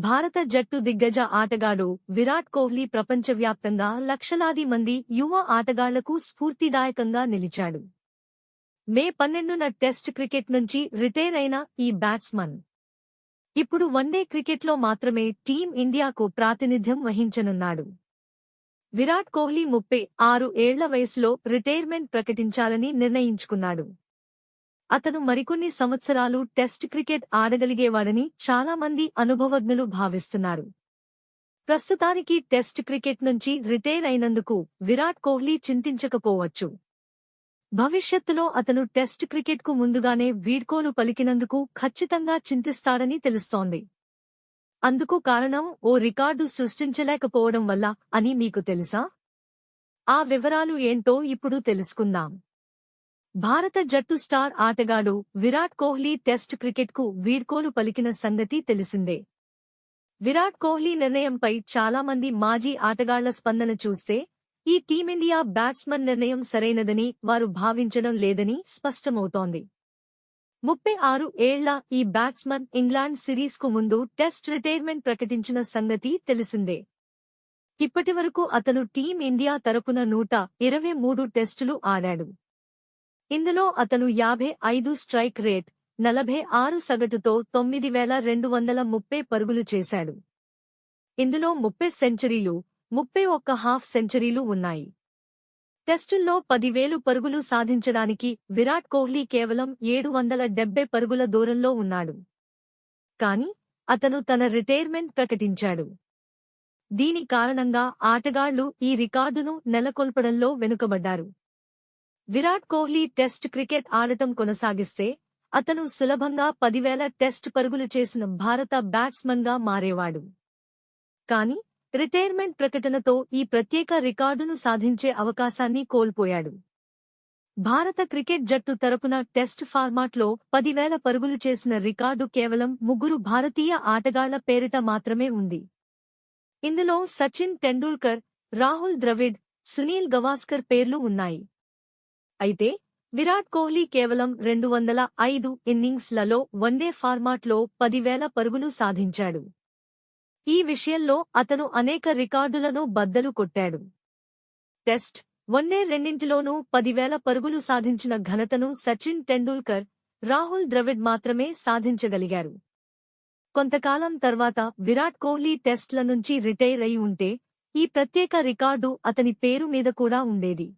భారత జట్టు దిగ్గజ ఆటగాడు విరాట్ కోహ్లీ ప్రపంచవ్యాప్తంగా లక్షలాది మంది యువ ఆటగాళ్లకు స్ఫూర్తిదాయకంగా నిలిచాడు. మే 12న టెస్ట్ క్రికెట్ నుంచి రిటైర్ అయిన ఈ బ్యాట్స్మన్ ఇప్పుడు వన్డే క్రికెట్లో మాత్రమే టీం ఇండియాకు ప్రాతినిధ్యం వహించనున్నాడు. విరాట్ కోహ్లీ 36 ఏళ్ల వయసులో రిటైర్మెంట్ ప్రకటించాలని నిర్ణయించుకున్నాడు. అతను మరికొన్ని సంవత్సరాలు టెస్ట్ క్రికెట్ ఆడగలిగేవాడని చాలామంది అనుభవజ్ఞులు భావిస్తున్నారు. ప్రస్తుతానికి టెస్ట్ క్రికెట్ నుంచి రిటైర్ అయినందుకు విరాట్ కోహ్లీ చింతించకపోవచ్చు. భవిష్యత్తులో అతను టెస్ట్ క్రికెట్కు ముందుగానే వీడ్కోలు పలికినందుకు ఖచ్చితంగా చింతిస్తాడని తెలుస్తోంది. అందుకు కారణం ఓ రికార్డు సృష్టించలేకపోవడం వల్ల అని మీకు తెలుసా? ఆ వివరాలు ఏంటో ఇప్పుడు తెలుసుకుందాం. భారత జట్టు స్టార్ ఆటగాడు విరాట్ కోహ్లీ టెస్ట్ క్రికెట్కు వీడ్కోలు పలికిన సంగతి తెలిసిందే. విరాట్ కోహ్లీ నిర్ణయంపై చాలామంది మాజీ ఆటగాళ్ల స్పందన చూస్తే ఈ టీమిండియా బ్యాట్స్మన్ నిర్ణయం సరైనదని వారు భావించడం లేదని స్పష్టమవుతోంది. 36 ఏళ్ల ఈ బ్యాట్స్మన్ ఇంగ్లాండ్ సిరీస్కు ముందు టెస్ట్ రిటైర్మెంట్ ప్రకటించిన సంగతి తెలిసిందే. ఇప్పటివరకు అతను టీమిండియా తరపున 123 టెస్టులు ఆడాడు. ఇందులో అతను 55 స్ట్రైక్ రేట్, 46 సగటుతో 9230 పరుగులు చేశాడు. ఇందులో 30 సెంచరీలు, 31 హాఫ్ సెంచరీలు ఉన్నాయి. టెస్టుల్లో 10,000 పరుగులు సాధించడానికి విరాట్ కోహ్లీ కేవలం 770 పరుగుల దూరంలో ఉన్నాడు. కానీ అతను తన రిటైర్మెంట్ ప్రకటించాడు. దీని కారణంగా ఆటగాళ్లు ఈ రికార్డును నెలకొల్పడంలో వెనుకబడ్డారు. విరాట్ కోహ్లీ టెస్ట్ క్రికెట్ ఆడటం కొనసాగిస్తే అతను సులభంగా 10,000 టెస్ట్ పరుగులు చేసిన భారత బ్యాట్స్మన్గా మారేవాడు. కానీ రిటైర్మెంట్ ప్రకటనతో ఈ ప్రత్యేక రికార్డును సాధించే అవకాశాన్ని కోల్పోయాడు. భారత క్రికెట్ జట్టు తరపున టెస్ట్ ఫార్మాట్లో 10,000 పరుగులు చేసిన రికార్డు కేవలం 3 భారతీయ ఆటగాళ్ల పేరిట మాత్రమే ఉంది. ఇందులో సచిన్ టెండూల్కర్, రాహుల్ ద్రవిడ్, సునీల్ గవాస్కర్ పేర్లు ఉన్నాయి. అయితే విరాట్ కోహ్లీ కేవలం 205 ఇన్నింగ్స్లలో వన్డే ఫార్మాట్లో 10,000 పరుగులు సాధించాడు. ఈ విషయంలో అతను అనేక రికార్డులను బద్దలు కొట్టాడు. టెస్ట్, వన్డే రెండింటిలోనూ 10,000 పరుగులు సాధించిన ఘనతను సచిన్ టెండూల్కర్, రాహుల్ ద్రవిడ్ మాత్రమే సాధించగలిగారు. కొంతకాలం తర్వాత విరాట్ కోహ్లీ టెస్ట్ల నుంచి రిటైర్ అయి ఉంటే ఈ ప్రత్యేక రికార్డు అతని పేరు మీద కూడా ఉండేది.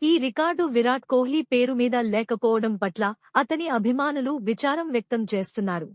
ఈ రికార్డు విరాట్ కోహ్లీ పేరు మీద లేకపోవడం పట్ల అతని అభిమానులు విచారం వ్యక్తం చేస్తున్నారు.